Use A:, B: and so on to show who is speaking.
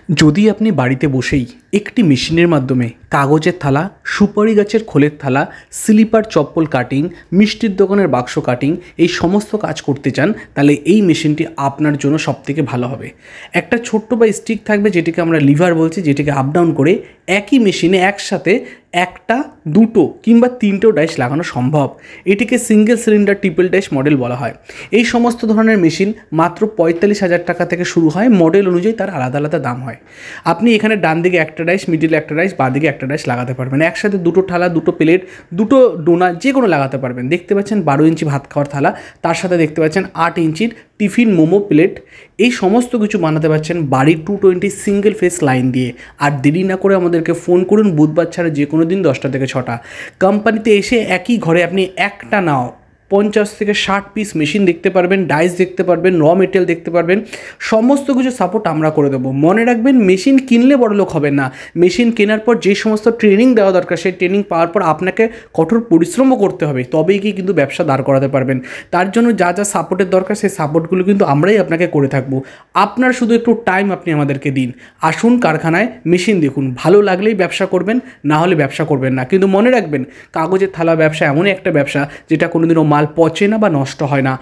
A: যদি আপনি বাড়িতে বসেই একটি মেশিনের মাধ্যমে কাগজের থালা, সুপারি গাছের খোলের থালা, স্লিপার চপ্পল কাটিং, মিষ্টির দোকানের বাক্স কাটিং এই সমস্ত কাজ করতে চান, তাহলে এই মেশিনটি আপনার জন্য সবথেকে ভালো হবে। একটা ছোট্ট বা স্টিক থাকবে, যেটিকে আমরা লিভার বলছি, যেটিকে আপ ডাউন করে একই মেশিনে একসাথে একটা, দুটো কিংবা তিনটেও ডাইস লাগানো সম্ভব। এটিকে single cylinder triple dies model বলা হয়। এই সমস্ত ধরনের মেশিন মাত্র ৪৫,০০০ টাকা থেকে শুরু হয়। মডেল অনুযায়ী তার আলাদা আলাদা দাম হয়। আপনি এখানে ডান দিকে একটা ডাইস, মিডিলে একটা ডাইস, বাঁ দিকে একটা ডাইস লাগাতে পারবেন। একসাথে দুটো থালা, দুটো প্লেট, দুটো ডোনা যে কোনো লাগাতে পারবেন। দেখতে পাচ্ছেন ১২ ইঞ্চি ভাত খাওয়ার থালা, তার সাথে দেখতে পাচ্ছেন ৮ ইঞ্চির টিফিন মোমো প্লেট। এই সমস্ত কিছু বানাতে পারছেন বাড়ির 220 সিঙ্গেল ফেস লাইন দিয়ে। আর দেরি না করে আমাদেরকে ফোন করুন, বুধবার ছাড়া যে কোনো দিন 10টা থেকে 6টা। কোম্পানিতে এসে একই ঘরে আপনি একটা নাও 50 থেকে 60 পিস মেশিন দেখতে পারবেন, ডাইস দেখতে পারবেন, র মেটেরিয়াল দেখতে পারবেন। সমস্ত কিছু সাপোর্ট আমরা করে দেবো। মনে রাখবেন, মেশিন কিনলে বড়লোক হবেন না। মেশিন কেনার পর যে সমস্ত ট্রেনিং দেওয়া দরকার, সেই ট্রেনিং পাওয়ার পর আপনাকে কঠোর পরিশ্রমও করতে হবে, তবেই কি কিন্তু ব্যবসা দাঁড় করাতে পারবেন। তার জন্য যা যা সাপোর্টের দরকার, সেই সাপোর্টগুলো কিন্তু আমরাই আপনাকে করে থাকবো। আপনার শুধু একটু টাইম আপনি আমাদেরকে দিন। আসুন কারখানায়, মেশিন দেখুন, ভালো লাগলেই ব্যবসা করবেন, না হলে ব্যবসা করবেন না। কিন্তু মনে রাখবেন, কাগজের থালা ব্যবসা এমনই একটা ব্যবসা যেটা কোনোদিনও মাল পচে না বা নষ্ট হয় না।